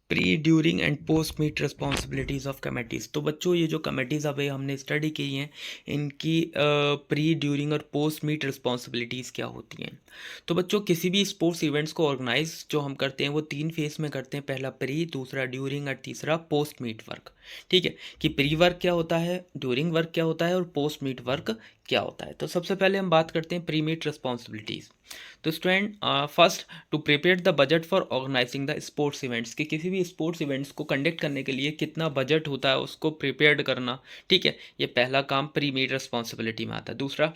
Pre during and post meet responsibilities of committees. तो बच्चों ये जो कमेटीज़ अभी हमने स्टडी की हैं इनकी प्री ड्यूरिंग और पोस्ट मीट रिस्पॉन्सिबिलिटीज़ क्या होती हैं। तो बच्चों किसी भी स्पोर्ट्स इवेंट्स को ऑर्गेनाइज जो हम करते हैं वो 3 फेज में करते हैं, पहला प्री, दूसरा ड्यूरिंग और तीसरा पोस्ट मीट वर्क। ठीक है, कि प्री वर्क क्या होता है, ड्यूरिंग वर्क क्या होता है और पोस्ट मीट वर्क क्या होता है। तो सबसे पहले हम बात करते हैं प्री मीट रिस्पॉन्सिबिलिटीज़। तो student, first to prepare the budget for organising the sports events, कि किसी भी स्पोर्ट्स इवेंट्स को कंडक्ट करने के लिए कितना बजट होता है उसको प्रिपेयर्ड करना। ठीक है, ये पहला काम प्री मीट रिस्पॉन्सिबिलिटी में आता है। दूसरा,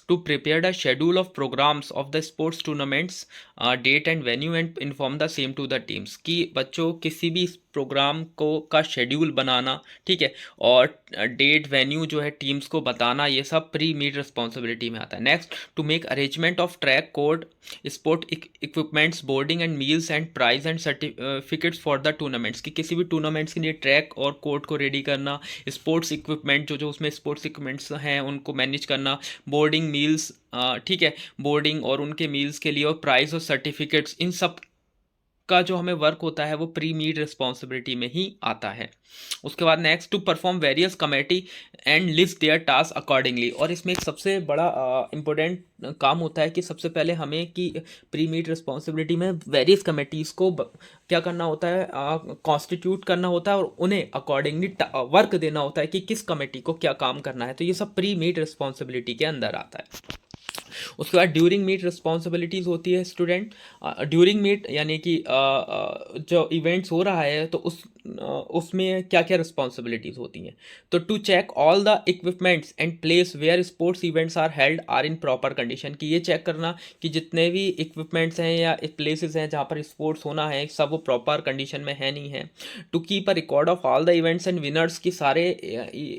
to prepare the schedule of programmes of the sports tournaments, date and venue and inform the same to the teams, कि बच्चों किसी भी प्रोग्राम को का शेड्यूल बनाना, ठीक है, और डेट वेन्यू जो है टीम्स को बताना, ये सब प्री मीट रिस्पॉन्सिबिलिटी में आता है। Next, to make arrangement of track code, sport equipments, boarding and meals and prize and certificates for the tournaments, कि किसी भी टूर्नामेंट्स के लिए ट्रैक और कोड को रेडी करना, स्पोर्ट्स इक्विपमेंट जो जो उसमें स्पोर्ट्स इक्विपमेंट्स हैं उनको मैनेज करना, बोर्डिंग मील्स, ठीक है, बोर्डिंग और उनके मील्स के लिए, और प्राइज और सर्टिफिकेट्स, इन सब का जो हमें वर्क होता है वो प्री मीट रिस्पॉन्सिबिलिटी में ही आता है। उसके बाद next, to perform various committee and list their task accordingly, और इसमें एक सबसे बड़ा इंपॉर्टेंट काम होता है कि सबसे पहले हमें कि प्री मीट रिस्पॉन्सिबिलिटी में वेरियस कमेटीज़ को क्या करना होता है, कॉन्स्टिट्यूट करना होता है और उन्हें अकॉर्डिंगली वर्क देना होता है कि किस कमेटी को क्या काम करना है। तो ये सब प्री मीट रिस्पॉन्सिबिलिटी के अंदर आता है। उसके बाद ड्यूरिंग मीट रिस्पॉन्सिबिलिटीज़ होती है स्टूडेंट। ड्यूरिंग मीट यानी कि जो इवेंट्स हो रहा है तो उसमें क्या क्या रिस्पॉन्सिबिलिटीज़ होती हैं। तो to check all the equipments and place where sports events are held are in proper condition, कि ये चेक करना कि जितने भी इक्विपमेंट्स हैं या प्लेसेस हैं जहाँ पर स्पोर्ट्स होना है सब वो प्रॉपर कंडीशन में है नहीं है। To keep a record of all the events and winners, की सारे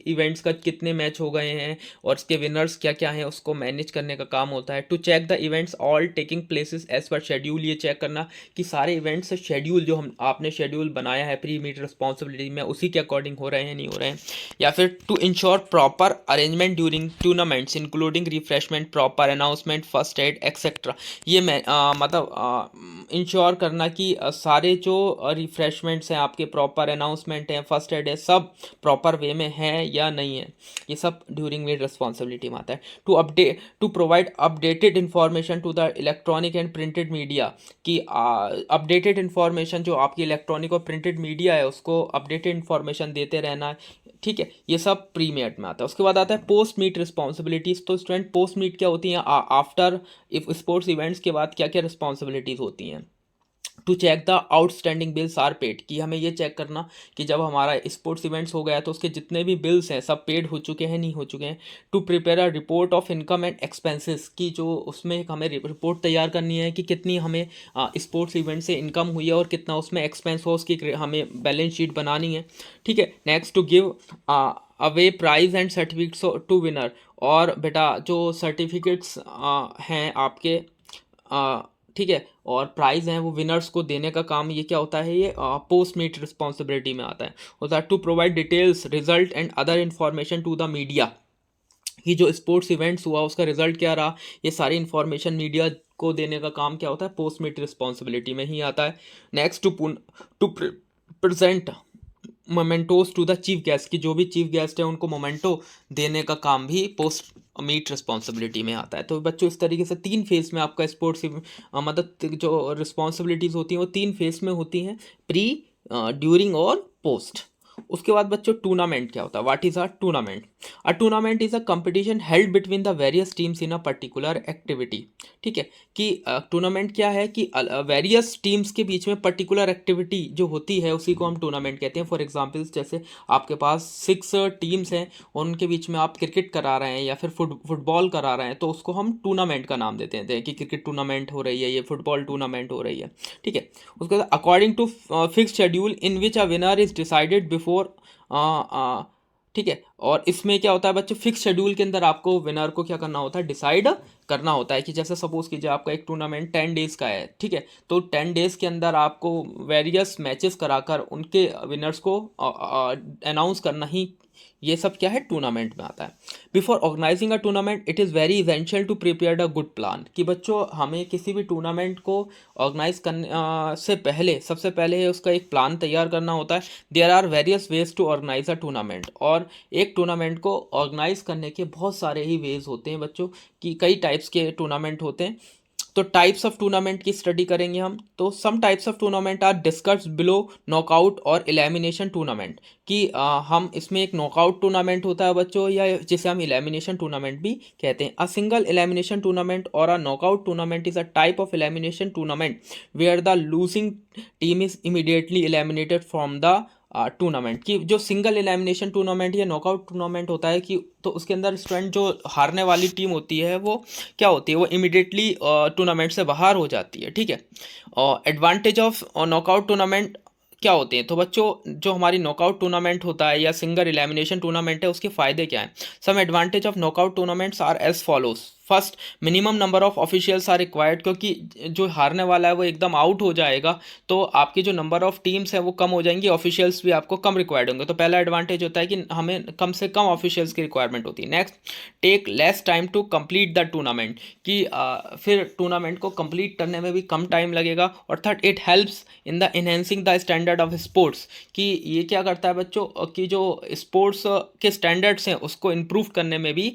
इवेंट्स का कितने मैच हो गए हैं और इसके विनर्स क्या क्या हैं उसको मैनेज करने का काम होता है। To check the events all taking places as per schedule, ये चेक करना कि सारे इवेंट्स शेड्यूल जो हम आपने शेड्यूल बनाया है प्री मीट रिस्पॉन्सिबिलिटी में उसी के अकॉर्डिंग हो रहे हैं नहीं हो रहे हैं। या फिर to ensure proper arrangement during tournaments including refreshment, proper announcement, first aid etcetera, ये मैं मतलब इंश्योर करना कि सारे जो रिफ्रेशमेंट्स हैं आपके, प्रॉपर अनाउंसमेंट हैं, फर्स्ट एड है, सब प्रॉपर वे में है या नहीं है। ये सब ड्यूरिंग मीट रिस्पॉन्सिबिलिटी में आता है। To provide updated information to the electronic and printed media, कि अपडेटेड इन्फॉर्मेशन जो आपकी इलेक्ट्रॉनिक और प्रिंटेड मीडिया है उसको अपडेटेड इन्फॉर्मेशन देते रहना है। ठीक है, ये सब प्री मीट में आता है। उसके बाद आता है पोस्ट मीट रिस्पॉन्सिबिलिटीज़। तो स्टूडेंट, पोस्ट मीट क्या होती हैं, आफ्टर इफ स्पोर्ट्स इवेंट्स के बाद क्या क्या रिस्पॉन्सिबिलिटीज़ होती हैं। To check the outstanding bills are paid, कि हमें ये चेक करना कि जब हमारा स्पोर्ट्स इवेंट्स हो गया तो उसके जितने भी बिल्स हैं सब पेड हो चुके हैं नहीं हो चुके हैं। To prepare a report of income and expenses, की जो उसमें एक हमें रिपोर्ट तैयार करनी है कि कितनी हमें स्पोर्ट्स इवेंट से इनकम हुई है और कितना उसमें एक्सपेंस हो, उसकी हमें बैलेंस शीट बनानी है। ठीक है, next, to give away prize and certificates to winner, और बेटा जो सर्टिफिकेट्स हैं आपके, ठीक है, और प्राइज़ हैं वो विनर्स को देने का काम, ये क्या होता है, ये पोस्ट मीट रिस्पॉन्सिबिलिटी में आता है। होता है to provide details, result and other information to the media, कि जो स्पोर्ट्स इवेंट्स हुआ उसका रिजल्ट क्या रहा, ये सारी इन्फॉर्मेशन मीडिया को देने का काम क्या होता है, पोस्ट मीट रिस्पॉन्सिबिलिटी में ही आता है। Next, to present mementos to the chief guest, की जो भी चीफ गेस्ट है उनको मोमेंटो देने का काम भी पोस्ट मीट रिस्पॉन्सिबिलिटी में आता है। तो बच्चों, इस तरीके से 3 फेज में आपका स्पोर्ट्स मतलब जो रिस्पॉन्सिबिलिटीज़ होती हैं वो 3 फेज में होती हैं, प्री, ड्यूरिंग और पोस्ट। उसके बाद बच्चों, टूर्नामेंट क्या होता है, what is a tournament. A tournament is a competition held between the various teams in a particular activity. ठीक है, कि टूर्नामेंट क्या है कि वेरियस टीम्स के बीच में पर्टिकुलर एक्टिविटी जो होती है उसी को हम टूर्नामेंट कहते हैं। फॉर एग्जांपल्स, जैसे आपके पास 6 टीम्स हैं और उनके बीच में आप क्रिकेट करा रहे हैं या फिर फुटबॉल करा रहे हैं तो उसको हम टूर्नामेंट का नाम देते हैं कि क्रिकेट टूर्नामेंट हो रही है, ये फुटबॉल टूर्नामेंट हो रही है। ठीक है, उसके बाद according to fix schedule in which a winner is decided before, ठीक है, और इसमें क्या होता है बच्चों, फिक्स शेड्यूल के अंदर आपको विनर को क्या करना होता है, डिसाइड करना होता है। कि जैसे सपोज कीजिए आपका एक टूर्नामेंट 10 डेज़ का है, ठीक है, तो 10 डेज़ के अंदर आपको वेरियस मैचेस कराकर उनके विनर्स को अनाउंस करना ही ये सब क्या है, टूर्नामेंट में आता है। Before organising a tournament it is very essential to prepare a good plan, कि बच्चों हमें किसी भी टूर्नामेंट को ऑर्गेनाइज करने से पहले सबसे पहले उसका एक प्लान तैयार करना होता है। There are various ways to organise a tournament, और एक टूर्नामेंट को ऑर्गेनाइज करने के बहुत सारे ही वेज होते हैं बच्चों, कि कई टाइप्स के टूर्नामेंट होते हैं। तो टाइप्स ऑफ टूर्नामेंट की स्टडी करेंगे हम। तो some types of tournament are discussed below, knockout और एलिमिनेशन टूर्नामेंट, कि हम इसमें एक नॉकआउट टूर्नामेंट होता है बच्चों, या जिसे हम एलिमिनेशन टूर्नामेंट भी कहते हैं। अ सिंगल एलिमिनेशन टूर्नामेंट और a knockout tournament is a type of elimination tournament where the losing team is immediately eliminated from the tournament. की जो सिंगल एलिमिनेशन टूर्नामेंट या नॉकआउट टूर्नामेंट होता है, कि तो उसके अंदर स्टूडेंट जो हारने वाली टीम होती है वो क्या होती है, वो इमिडिएटली टूर्नामेंट से बाहर हो जाती है, ठीक है। और एडवांटेज ऑफ नॉकआउट टूर्नामेंट क्या होते हैं, तो बच्चों जो हमारी नॉकआउट टूर्नामेंट होता है या सिंगल एलिमिनेशन टूर्नामेंट है, उसके फ़ायदे क्या हैं। Some advantage of knockout tournaments are as follows. First, minimum number of officials are required, क्योंकि जो हारने वाला है वो एकदम आउट हो जाएगा, तो आपकी जो नंबर ऑफ टीम्स है वो कम हो जाएंगी, ऑफिशियल्स भी आपको कम रिक्वायर्ड होंगे। तो पहला एडवांटेज होता है कि हमें कम से कम ऑफिशियल्स की रिक्वायरमेंट होती है। Next, take less time to complete the tournament, कि फिर टूर्नामेंट को कंप्लीट करने में भी कम टाइम लगेगा। और third, it helps in the enhancing the standard of sports, कि ये क्या करता है बच्चों, कि जो स्पोर्ट्स के स्टैंडर्ड्स हैं उसको इम्प्रूव करने में भी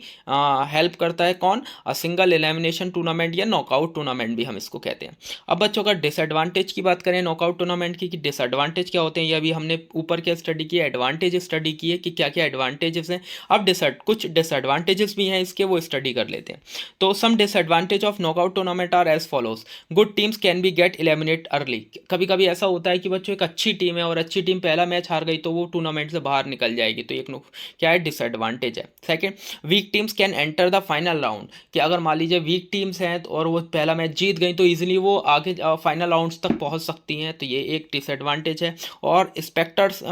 हेल्प करता है। कौन, सिंगल एलिमिनेशन टूर्नामेंट या नॉकआउट टूर्नामेंट भी हम इसको कहते हैं। अब बच्चों का डिसएडवांटेज की बात करें नॉकआउट टूर्नामेंट की, कि डिसएडवांटेज क्या होते हैं, ये अभी हमने ऊपर क्या स्टडी किया, एडवांटेज स्टडी किए कि क्या क्या एडवांटेजेस हैं। अब कुछ डिसएडवांटेजेस भी हैं इसके, वो स्टडी कर लेते हैं। तो some disadvantage of knockout tournament are as follows. Good teams can be get eliminate early, कभी कभी ऐसा होता है कि बच्चों एक अच्छी टीम है और अच्छी टीम पहला मैच हार गई तो वो टूर्नामेंट से बाहर निकल जाएगी, तो एक क्या है, डिसएडवांटेज है। Second, weak teams can enter the final round, कि अगर मान लीजिए वीक टीम्स हैं और वो पहला मैच जीत गई तो इजीली वो आगे फाइनल राउंड्स तक पहुंच सकती हैं, तो ये एक डिसएडवांटेज है। और स्पेक्टर्स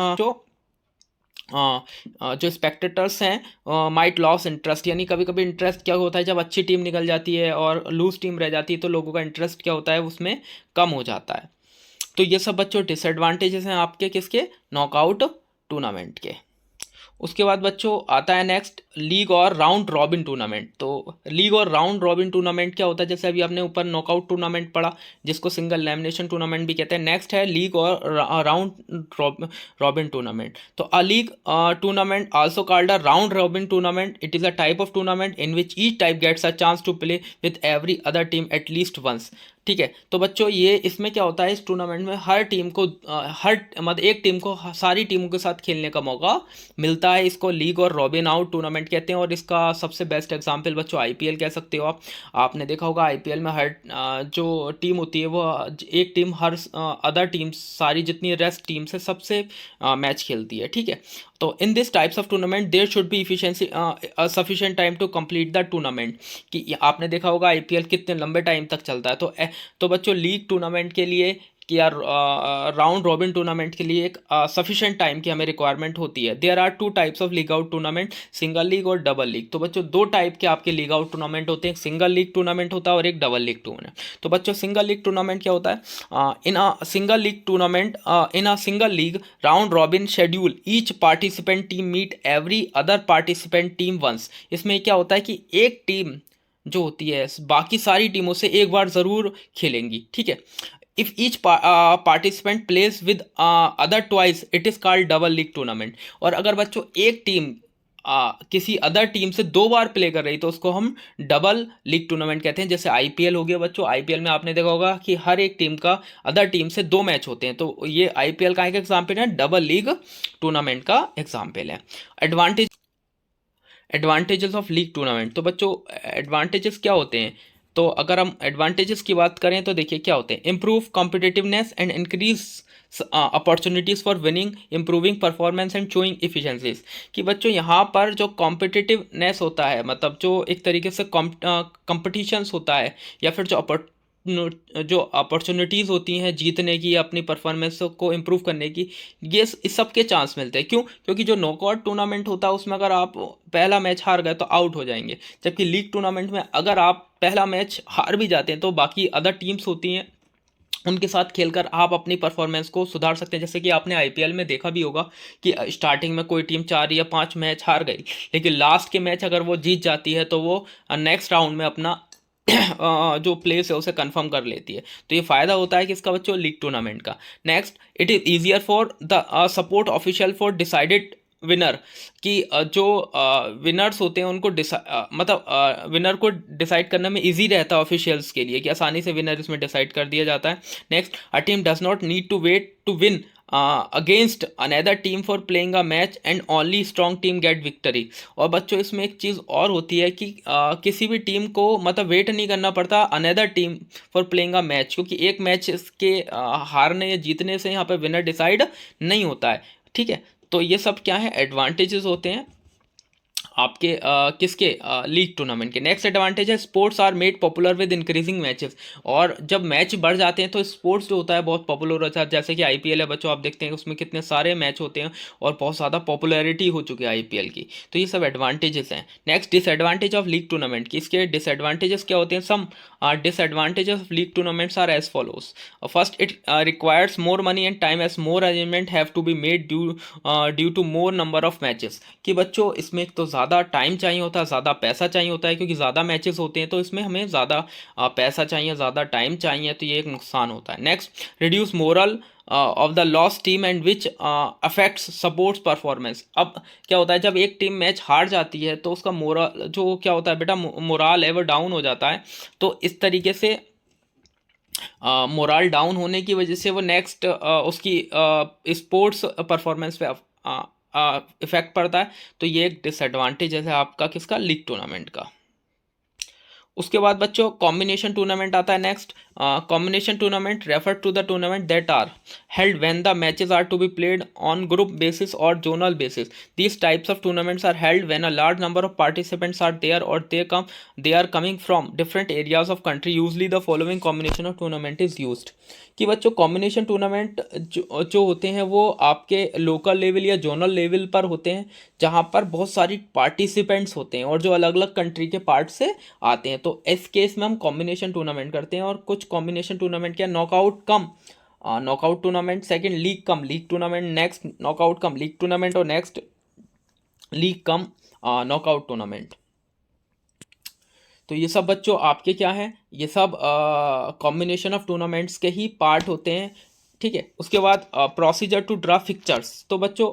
जो स्पेक्टेटर्स हैं माइट लॉस इंटरेस्ट, यानी कभी कभी इंटरेस्ट क्या होता है, जब अच्छी टीम निकल जाती है और लूज टीम रह जाती है तो लोगों का इंटरेस्ट क्या होता है, उसमें कम हो जाता है। तो ये सब बच्चों डिसएडवांटेजेस हैं आपके किसके, नॉकआउट टूर्नामेंट के। उसके बाद बच्चों आता है नेक्स्ट, लीग और राउंड रॉबिन टूर्नामेंट। तो लीग और राउंड रॉबिन टूर्नामेंट क्या होता है, जैसे अभी आपने ऊपर नॉकआउट टूर्नामेंट पढ़ा जिसको सिंगल एलिमिनेशन टूर्नामेंट भी कहते हैं। नेक्स्ट है लीग और राउंड रॉबिन टूर्नामेंट। तो a league tournament also called a round robin tournament, it is a type of tournament in which each type gets a chance to play with every other team at least once. ठीक है, तो बच्चों ये इसमें क्या होता है, इस टूर्नामेंट में हर टीम को हर मतलब एक टीम को सारी टीमों के साथ खेलने का मौका मिलता है। इसको लीग और रॉबिन आउट टूर्नामेंट कहते हैं, और इसका सबसे बेस्ट एग्जांपल बच्चों आईपीएल कह सकते हो आप। आपने देखा होगा आईपीएल में हर जो टीम होती है वो एक टीम हर अदर टीम सारी जितनी रेस्ट टीम से सबसे मैच खेलती है, ठीक है। तो in this types of tournament there should be efficiency sufficient time to complete the tournament, कि आपने देखा होगा आईपीएल कितने लंबे टाइम तक चलता है। तो बच्चों लीग टूर्नामेंट के लिए कि यार राउंड रॉबिन टूर्नामेंट के लिए एक सफिशिएंट टाइम की हमें रिक्वायरमेंट होती है। There are two types of league out tournament, single league और डबल लीग। तो बच्चों दो टाइप के आपके लीग आउट टूर्नामेंट होते हैं, एक सिंगल लीग टूर्नामेंट होता है और एक डबल लीग टूर्नामेंट। तो बच्चों सिंगल लीग टूर्नामेंट क्या होता है, in a single league tournament in a single league round robin schedule each participant team meet every other participant team once. इसमें क्या होता है कि एक टीम जो होती है बाकी सारी टीमों से एक बार ज़रूर खेलेंगी, ठीक है। If each participant place with other twice it is called double league tournament. और अगर बच्चों एक टीम किसी अदर टीम से दो बार प्ले कर रही तो उसको हम डबल लीग टूर्नामेंट कहते हैं। जैसे आईपीएल हो गया बच्चों, आईपीएल में आपने देखा होगा कि हर एक टीम का अदर टीम से दो मैच होते हैं, तो ये आईपीएल का एक एग्जाम्पल है, डबल लीग टूर्नामेंट का एग्जाम्पल है। एडवांटेजेस ऑफ लीग टूर्नामेंट, तो बच्चों एडवांटेजेस क्या होते हैं, तो अगर हम एडवांटेजेस की बात करें तो देखिए क्या होते हैं, improve competitiveness and increase opportunities for winning, improving performance and showing efficiencies. कि बच्चों यहाँ पर जो कॉम्पिटिटिवनेस होता है, मतलब जो एक तरीके से कॉम्पिटिशन्स होता है, या फिर जो अपॉर्चुनिटीज़ होती हैं जीतने की, अपनी परफॉर्मेंस को इम्प्रूव करने की, ये इस सब के चांस मिलते हैं। क्यों, क्योंकि जो नॉकआउट टूर्नामेंट होता है उसमें अगर आप पहला मैच हार गए तो आउट हो जाएंगे, जबकि लीग टूर्नामेंट में अगर आप पहला मैच हार भी जाते हैं तो बाकी अदर टीम्स होती हैं उनके साथ खेलकर आप अपनी परफॉर्मेंस को सुधार सकते हैं। जैसे कि आपने आईपीएल में देखा भी होगा कि स्टार्टिंग में कोई टीम 4 या 5 मैच हार गई, लेकिन लास्ट के मैच अगर वो जीत जाती है तो वो नेक्स्ट राउंड में अपना जो प्लेस है उसे कंफर्म कर लेती है। तो ये फ़ायदा होता है कि इसका बच्चों लीग टूर्नामेंट का। Next, it is easier for the support official for decided winner, कि जो विनर्स होते हैं उनको मतलब विनर को डिसाइड करने में इजी रहता है ऑफिशियल्स के लिए, कि आसानी से विनर इसमें डिसाइड कर दिया जाता है। Next, a team does not need to wait to win against another team for playing a match and only strong team get victory. और बच्चों इसमें एक चीज़ और होती है कि किसी भी टीम को मतलब वेट नहीं करना पड़ता another team for playing a match, क्योंकि एक मैच के हारने या जीतने से यहाँ पर विनर डिसाइड नहीं होता है। ठीक है, तो ये सब क्या है, एडवांटेजेस होते हैं आपके किसके लीग टूर्नामेंट के। नेक्स्ट एडवांटेज है sports are made popular with increasing matches. और जब मैच बढ़ जाते हैं तो स्पोर्ट्स जो होता है बहुत पॉपुलर होता है। जैसे कि आईपीएल है बच्चों, आप देखते हैं उसमें कितने सारे मैच होते हैं और बहुत ज़्यादा पॉपुलैरिटी हो चुकी है आईपीएल की। तो ये सब एडवांटेजेस हैं। Next, disadvantage of league tournament की, इसके डिसएडवांटेजेस क्या होते हैं। Some disadvantages of league tournaments are as follows. First, it requires more money and time as more arrangement have to be made due to more number of matches. कि बच्चों इसमें एक तो ज़्यादा टाइम चाहिए होता है, ज़्यादा पैसा चाहिए होता है, क्योंकि ज़्यादा मैचेस होते हैं तो इसमें हमें ज़्यादा पैसा चाहिए, ज़्यादा टाइम चाहिए, तो ये एक नुकसान होता है। Next, reduce moral of the lost team and which affects supports performance. अब क्या होता है, जब एक टीम मैच हार जाती है तो उसका मोरल जो क्या होता है बेटा, मोरल है वो डाउन हो जाता है। तो इस तरीके से मोरल डाउन होने की वजह से वो नेक्स्ट उसकी स्पोर्ट्स परफॉर्मेंस पे इफेक्ट पड़ता है। तो ये एक डिसएडवांटेज है आपका किसका, लीग टूर्नामेंट का। उसके बाद बच्चों कॉम्बिनेशन टूर्नामेंट आता है। Next, combination tournament refer to the tournament that are held when the matches are to be played on group basis और zonal basis. These types of tournaments are held when a large number of participants are there और they are coming from different areas of country. Usually the following combination of tournament is used. कि बच्चों combination tournament जो होते हैं वो आपके local level या zonal level पर होते हैं, जहाँ पर बहुत सारी पार्टिसिपेंट्स होते हैं और जो अलग अलग कंट्री के पार्ट से आते हैं। तो इस केस में हम कॉम्बिनेशन टूर्नामेंट करते हैं। और कुछ कॉम्बिनेशन टूर्नामेंट क्या, knockout cum knockout tournament, second league cum league tournament, next knockout cum league tournament और next league cum knockout tournament. तो ये सब बच्चों आपके क्या हैं, ये सब कॉम्बिनेशन ऑफ टूर्नामेंट्स के ही पार्ट होते हैं। ठीक है, उसके बाद प्रोसीजर टू ड्रा फिक्चर्स। तो बच्चों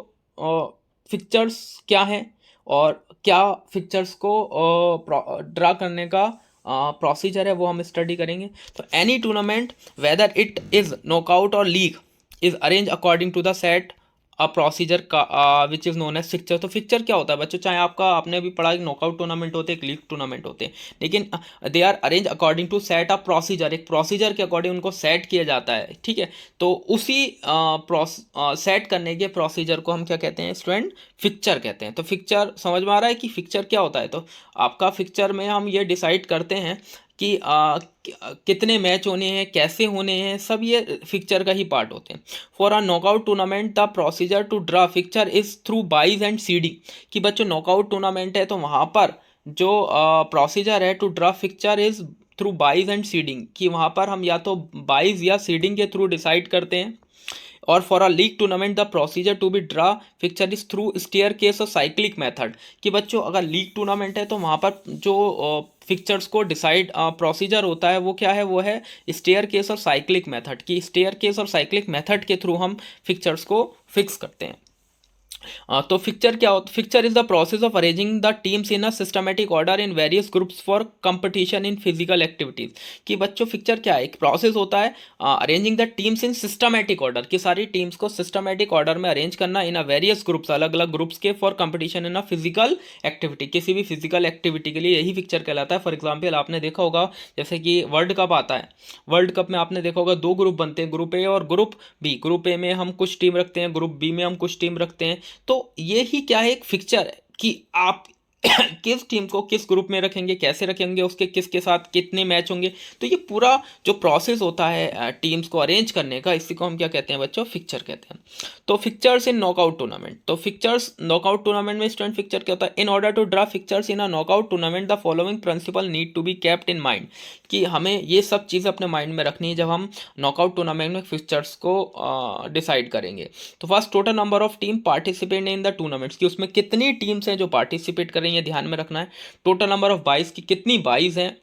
फिक्चर्स क्या हैं और क्या फिक्चर्स को ड्रा करने का प्रोसीजर है वो हम स्टडी करेंगे। तो any tournament whether it is knockout और league is arrange according to the set a procedure का which is known as fixture. तो फिक्चर क्या होता है बच्चों, चाहे आपका आपने भी पढ़ा कि नॉकआउट टूर्नामेंट होते हैं, एक लीग टूर्नामेंट होते हैं, लेकिन they are arrange according to set a procedure. एक प्रोसीजर के अकॉर्डिंग उनको सेट किया जाता है। ठीक है, तो उसी सेट करने के प्रोसीजर को हम क्या कहते हैं स्टूडेंट, फिक्चर कहते हैं। तो फिक्चर समझ में आ रहा है कि फिक्चर क्या होता है। तो आपका फिक्चर में हम ये डिसाइड करते हैं कि कितने मैच होने हैं, कैसे होने हैं, सब ये फिक्चर का ही पार्ट होते हैं। For a knockout tournament the procedure to draw fixture is through byes and seeding. कि बच्चों नॉकआउट टूर्नामेंट है तो वहाँ पर जो प्रोसीजर है to draw fixture is through byes and seeding, कि वहाँ पर हम या तो बाइज या सीडिंग के थ्रू डिसाइड करते हैं। और for a league tournament the procedure to be draw fixture is through staircase और साइक्लिक मेथड। कि बच्चों अगर लीग टूर्नामेंट है तो वहाँ पर जो फिक्चर्स को डिसाइड प्रोसीजर होता है वो क्या है, वो है स्टेयर केस और साइक्लिक मेथड। की स्टेयर केस और साइक्लिक मेथड के थ्रू हम फिक्चर्स को फिक्स करते हैं। तो फिक्चर क्या होता है, fixture is the process of arranging the teams in a systematic order in various groups for competition in physical activities. कि बच्चों फिक्चर क्या है, एक प्रोसेस होता है arranging the teams in systematic order, कि सारी टीम्स को सिस्टमेटिक ऑर्डर में अरेंज करना इन अ वेरियस ग्रुप्स, अलग अलग ग्रुप्स के, for competition in a physical activity. किसी भी फिजिकल एक्टिविटी के लिए यही फिक्चर कहलाता है। फॉर एग्जाम्पल आपने देखा होगा जैसे कि वर्ल्ड कप आता है, वर्ल्ड कप में आपने देखा होगा 2 ग्रुप बनते हैं, ग्रुप ए और ग्रुप बी। ग्रुप ए में हम कुछ टीम रखते हैं, ग्रुप बी में हम कुछ टीम रखते हैं। तो ये ही क्या है, एक फिक्चर है कि आप किस टीम को किस ग्रुप में रखेंगे, कैसे रखेंगे, उसके किसके साथ कितने मैच होंगे। तो ये पूरा जो प्रोसेस होता है टीम्स को अरेंज करने का, इसी को हम क्या कहते हैं बच्चों, फिक्चर कहते हैं। तो फिक्चर्स इन नॉकआउट टूर्नामेंट, तो फिक्चर्स नॉकआउट टूर्नामेंट में स्टूडेंट फिक्चर क्या होता है, in order to draw fixtures in a knockout tournament the following principle need to be kept in mind, कि हमें ये सब चीज़ अपने माइंड में रखनी है जब हम नॉकआउट टूर्नामेंट में फिक्चर्स को डिसाइड करेंगे। तो first, total number of team participate in the tournaments, कि उसमें कितनी टीम्स हैं जो पार्टिसिपेट कर रही हैं, ध्यान में रखना है। टोटल नंबर ऑफ बाइज, की कितनी बाइज हैं,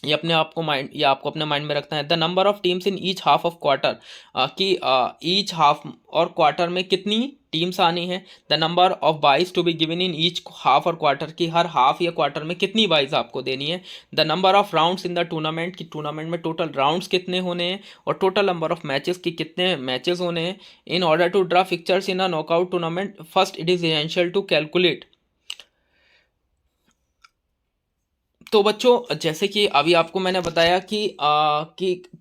ये अपने आप को माइंड, ये आपको अपने माइंड में रखना है। The number of teams in each half of quarter, कि ईच हाफ और क्वार्टर में कितनी टीम्स आनी है। The number of byes to be given in each half और क्वार्टर, की हर हाफ या क्वार्टर में कितनी बाइज आपको देनी है। The number of rounds in the tournament, की टूर्नामेंट में टोटल राउंड्स कितने होने हैं, और टोटल नंबर ऑफ मैचेस, की कितने मैचेस होने हैं। In order to draw fixtures in a knockout tournament, first it is essential to calculate. तो बच्चों जैसे कि अभी आपको मैंने बताया कि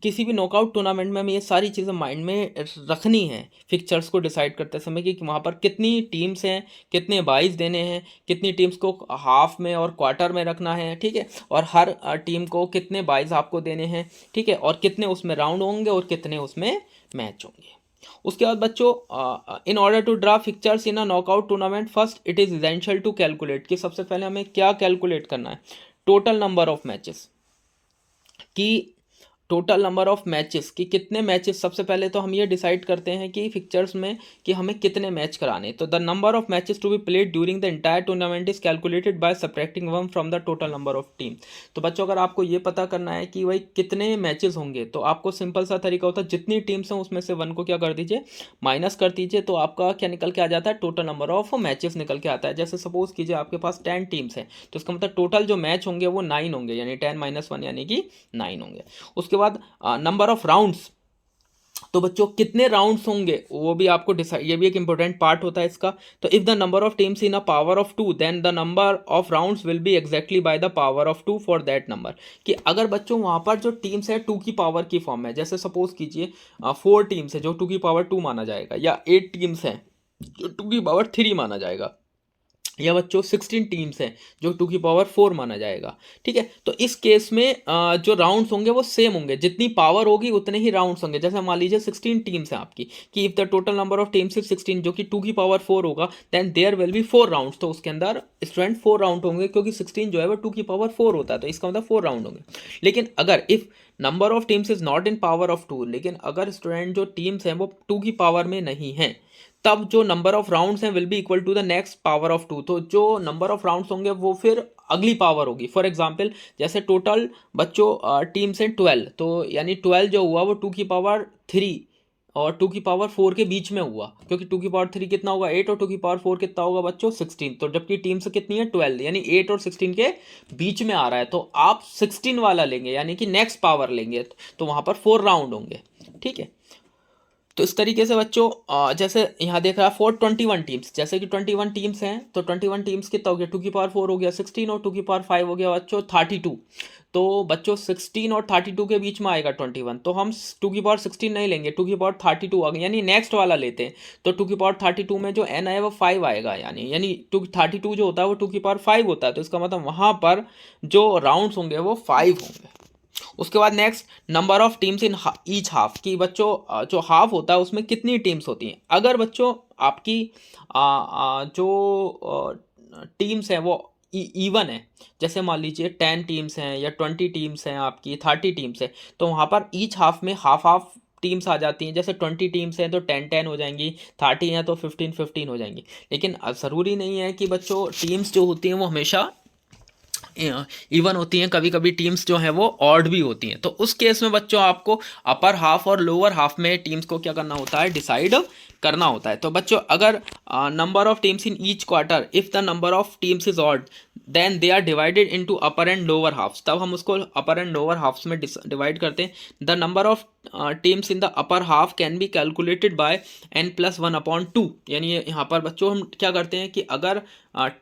किसी भी नॉकआउट टूर्नामेंट में हमें ये सारी चीज़ें माइंड में रखनी है फिक्चर्स को डिसाइड करते समय, कि वहाँ पर कितनी टीम्स हैं, कितने बाइज देने हैं, कितनी टीम्स को हाफ में और क्वार्टर में रखना है, ठीक है, और हर टीम को कितने बाइज आपको देने हैं, ठीक है, और कितने उसमें राउंड होंगे और कितने उसमें मैच होंगे। उसके बाद बच्चों, in order to draw fixtures in a knockout tournament, first it is essential to calculate, कि सबसे पहले हमें क्या कैलकुलेट करना है, टोटल नंबर ऑफ मैचेस, की टोटल नंबर ऑफ मैचेस, कि कितने मैचेस, सबसे पहले तो हम ये डिसाइड करते हैं कि फिक्चर्स में कि हमें कितने मैच कराने। तो the number of matches to be played during the entire tournament is calculated by subtracting one from the total number of team. तो बच्चों अगर आपको ये पता करना है कि भाई कितने मैचेस होंगे, तो आपको सिंपल सा तरीका होता है, जितनी टीम्स हैं उसमें से वन को क्या कर दीजिए, माइनस कर दीजिए, तो आपका क्या निकल के आ जाता है, टोटल नंबर ऑफ मैचेस निकल के आता है। जैसे सपोज कीजिए आपके पास 10 टीम्स हैं, तो इसका मतलब टोटल जो मैच होंगे वो 9 होंगे, यानी 10 - 1 यानी कि 9 होंगे। उसके बाद नंबर ऑफ राउंड्स, तो बच्चों कितने राउंड्स होंगे वो भी आपको डिसाइड, ये भी एक इंपॉर्टेंट पार्ट होता है इसका। तो if the number of teams in a power of 2 then the number of rounds will be exactly by the power of 2 for that number, कि अगर बच्चों वहां पर जो टीम्स है 2 की पावर की फॉर्म है, जैसे सपोज कीजिए 4 टीम्स है जो 2 की पावर 2 माना जाएगा, या 8 टीम्स हैं जो 2 की पावर 3 माना जाएगा, या बच्चों 16 टीम्स हैं जो 2 की पावर 4 माना जाएगा, ठीक है। तो इस केस में जो राउंड्स होंगे वो सेम होंगे, जितनी पावर होगी उतने ही राउंड्स होंगे। जैसे मान लीजिए 16 टीम्स हैं आपकी, कि if the total number of teams is 16, जो कि 2 की पावर 4 होगा, then there will be 4 rounds, तो उसके अंदर स्टूडेंट 4 राउंड होंगे, क्योंकि 16 जो है वो 2 की पावर 4 होता है, तो इसका मतलब 4 राउंड होंगे। लेकिन अगर if number of teams is not in power of 2, लेकिन अगर स्टूडेंट जो टीम्स हैं वो 2 की पावर में नहीं है, तब जो नंबर ऑफ राउंड्स हैं will be equal to the next power of 2, तो जो नंबर ऑफ राउंड्स होंगे वो फिर अगली पावर होगी। फॉर एग्जांपल जैसे टोटल बच्चों टीम्स हैं 12, तो यानी 12 जो हुआ वो 2 की पावर 3 और 2 की पावर 4 के बीच में हुआ, क्योंकि 2 की पावर 3 कितना होगा 8, और 2 की पावर 4 कितना होगा बच्चों 16, तो जबकि टीम्स कितनी है 12, यानी 8 और 16 के बीच में आ रहा है, तो आप 16 वाला लेंगे, यानी कि नेक्स्ट पावर लेंगे, तो वहां पर 4 राउंड होंगे, ठीक है। तो इस तरीके से बच्चों जैसे यहाँ देख रहा है 421 टीम्स, जैसे कि 21 टीम्स हैं, तो 21 टीम्स कितना हो गया, 2 की पावर 4 हो गया 16, और 2 की पावर 5 हो गया बच्चों 32। तो बच्चों 16 और 32 के बीच में आएगा 21, तो हम 2 की पावर 16 नहीं लेंगे, 2 की पावर 32 आ गई, यानी नेक्स्ट वाला लेते हैं। तो 2 की पावर 32 में जो n है वो 5 आएगा, यानी 32 जो होता है वो 2 की पावर 5 होता है, तो इसका मतलब वहाँ पर जो राउंड्स होंगे वो 5 होंगे। उसके बाद next, number of teams in each half, की बच्चों जो हाफ होता है उसमें कितनी टीम्स होती हैं। अगर बच्चों आपकी जो टीम्स हैं वो इवन है, जैसे मान लीजिए 10 टीम्स हैं या 20 टीम्स हैं, आपकी 30 टीम्स है, तो वहाँ पर ईच हाफ में हाफ हाफ टीम्स आ जाती हैं। जैसे 20 टीम्स हैं तो 10-10 हो जाएंगी, 30 हैं तो 15-15 हो जाएंगी। लेकिन ज़रूरी नहीं है कि बच्चों टीम्स जो होती हैं वो हमेशा इवन होती हैं, कभी कभी टीम्स जो हैं वो ऑड भी होती हैं। तो उस केस में बच्चों आपको अपर हाफ और लोअर हाफ में टीम्स को क्या करना होता है, डिसाइड करना होता है। तो बच्चों अगर number of teams in each quarter, if the number of teams is odd then they are divided into upper and lower halves, तब हम उसको अपर एंड लोअर हाफ्स में डिवाइड करते हैं। The number of teams in the upper half can be calculated by n+1/2, यानी यहाँ पर बच्चों हम क्या करते हैं कि अगर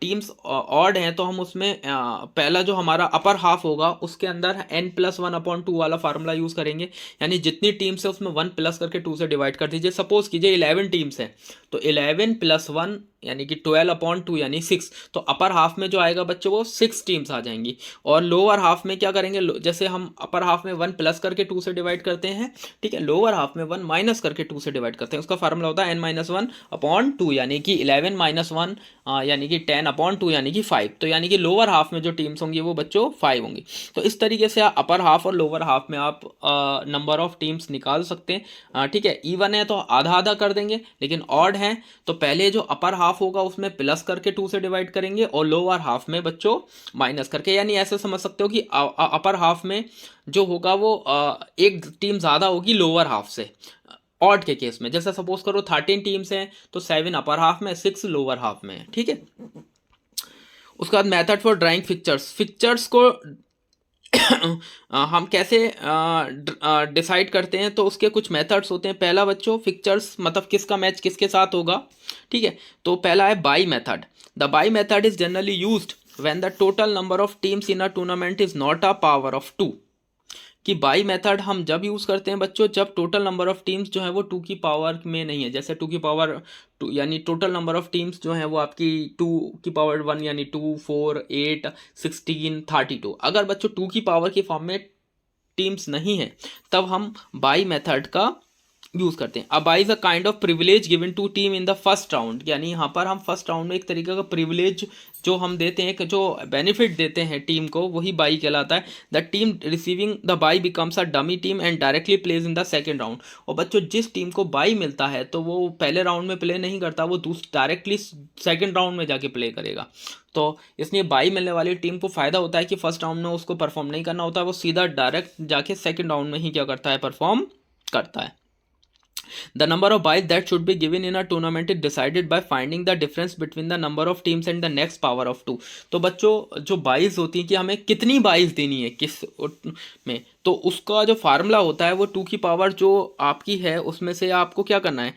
टीम्स ऑड हैं तो हम उसमें पहला जो हमारा अपर हाफ होगा उसके अंदर n+1/2 वाला फार्मूला यूज़ करेंगे, यानी जितनी टीम्स है उसमें 1 प्लस करके 2 से डिवाइड कर दीजिए। सपोज कीजिए 11 टीम्स हैं, तो 11 + 1 यानी कि 12/2 यानी 6, तो अपर हाफ में जो आएगा बच्चों वो 6 टीम्स आ जाएंगी। और लोअर हाफ में क्या करेंगे, जैसे हम अपर हाफ में 1 प्लस करके 2 से डिवाइड करते हैं, ठीक है, लोअर हाफ में 1 माइनस करके 2 से डिवाइड करते हैं। उसका फार्मूला होता है n-1/2 यानी कि 11 - 1 यानी कि 10/2 यानी कि 5। तो यानी कि लोअर हाफ में जो टीम्स होंगी वो बच्चों 5 होंगी। तो इस तरीके से अपर हाफ और लोअर हाफ में आप नंबर ऑफ टीम्स निकाल सकते हैं। ठीक है, इवन है तो आधा आधा कर देंगे, लेकिन ऑड है तो पहले जो अपर हाफ होगा उसमें प्लस करके 2 से डिवाइड करेंगे और लोअर हाफ में बच्चों माइनस करके। यानी ऐसे समझ सकते हो कि अपर हाफ में जो होगा वो एक टीम ज़्यादा होगी लोअर हाफ से ऑड के केस में। जैसे सपोज करो 13 टीम्स हैं तो 7 अपर हाफ में, 6 लोअर हाफ में है, ठीक है। उसके बाद method for drawing fixtures. Fixtures को हम कैसे डिसाइड करते हैं, तो उसके कुछ मेथड्स होते हैं। पहला बच्चों, फिक्चर्स मतलब किसका मैच किसके साथ होगा, ठीक है। तो पहला है by method. The by method is generally used when the total number of teams in a tournament is not a power of 2। कि बाई मेथड हम जब यूज़ करते हैं बच्चों जब टोटल नंबर ऑफ टीम्स जो है वो 2 की पावर में नहीं है। जैसे 2 की पावर 2 यानी टोटल नंबर ऑफ टीम्स जो है वो आपकी 2 की पावर 1 यानी 2, 4, 8, 16, 32। अगर बच्चों 2 की पावर की फॉर्म में टीम्स नहीं है तब हम बाई मेथड का यूज़ करते हैं। अब bye is a kind of privilege given to team in the first round. यानी यहाँ पर हम फर्स्ट राउंड में एक तरीके का प्रिविलेज जो हम देते हैं, जो बेनिफिट देते हैं टीम को, वही बाई कहलाता है। The team receiving the bye becomes a dummy team and directly plays in the second round. और बच्चों जिस टीम को बाई मिलता है तो वो पहले राउंड में प्ले नहीं करता, वो डायरेक्टली सेकेंड राउंड में जाके प्ले करेगा। तो इसलिए बाई मिलने वाली टीम को फायदा होता है कि फर्स्ट राउंड में उसको परफॉर्म नहीं करना होता है, वो सीधा डायरेक्ट जाके सेकेंड राउंड में ही क्या करता है, परफॉर्म करता है। The number of buys that should be given in a tournament is decided by finding the difference between the number of teams and the next power of 2। तो बच्चों जो बाइज होती है कि हमें कितनी बाइज देनी है किस में, तो उसका जो फार्मूला होता है वो 2 की पावर जो आपकी है उसमें से आपको क्या करना है,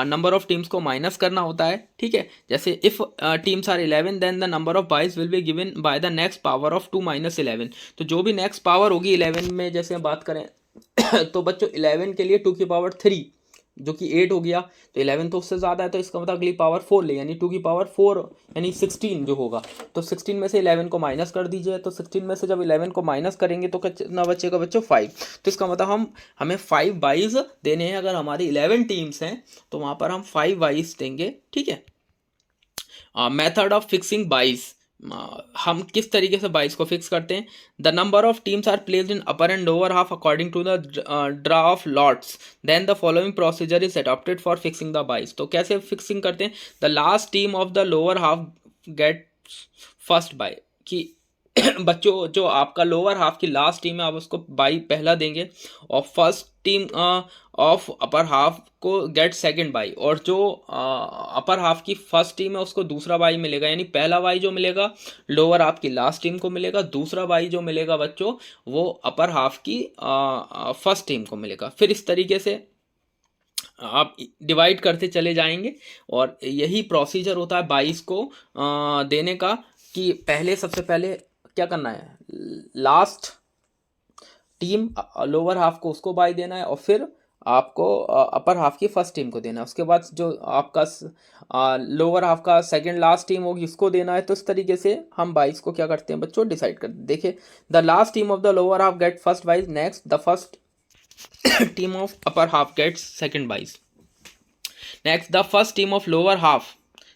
नंबर ऑफ टीम्स को माइनस करना होता है, ठीक है। जैसे if teams are 11 then the number of byes will be given by the next power of 2 - 11। तो जो भी नेक्स्ट पावर होगी 11 में, जैसे बात करें तो बच्चों 11 के लिए 2 की पावर 3 जो कि 8 हो गया, तो 11 तो उससे ज़्यादा है, तो इसका मतलब अगली पावर 4 ले, यानी 2 की पावर 4 यानी 16 जो होगा। तो 16 में से 11 को माइनस कर दीजिए, तो 16 में से जब 11 को माइनस करेंगे तो कितना बचेगा बच्चों, 5। तो इसका मतलब हमें 5 बाइज देने हैं। अगर हमारी 11 टीम्स हैं तो वहाँ पर हम 5 बाइज देंगे, ठीक है। मेथड ऑफ फिक्सिंग बाइज, हम किस तरीके से बाइस को फिक्स करते हैं। The number of teams are placed in upper and lower half according to the draw of lots, then the following procedure is adopted for fixing the byes. तो कैसे फिक्सिंग करते हैं, the last team of the lower half get first bye. कि बच्चों जो आपका lower half की last team है आप उसको बाई पहला देंगे, और first team of upper half को गेट सेकंड बाई, और जो अपर हाफ की फर्स्ट टीम है उसको दूसरा बाई मिलेगा। यानी पहला बाई जो मिलेगा लोअर हाफ की लास्ट टीम को मिलेगा, दूसरा बाई जो मिलेगा बच्चों वो अपर हाफ की फर्स्ट टीम को मिलेगा। फिर इस तरीके से आप डिवाइड करते चले जाएंगे, और यही प्रोसीजर होता है बाईस को देने का। कि पहले सबसे पहले क्या करना है, लास्ट टीम लोअर हाफ को उसको बाई देना है, और फिर आपको अपर हाफ की फर्स्ट टीम को देना है। उसके बाद जो आपका लोअर हाफ का सेकंड लास्ट टीम होगी उसको देना है। तो इस तरीके से हम बाइस को क्या करते हैं बच्चों, डिसाइड करते हैं। देखिए, the last team of the lower half get first byes, next the first team of upper half gets second byes, next the first team of lower half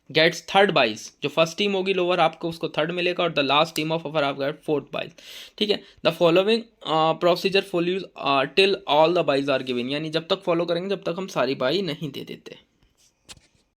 gets third byes. जो first team होगी lower half को उसको third मिलेगा, और the last team of upper half get fourth byes, ठीक है। The following procedure follows till all the byes are given. यानी जब तक फॉलो करेंगे जब तक हम सारी बाई नहीं दे देते।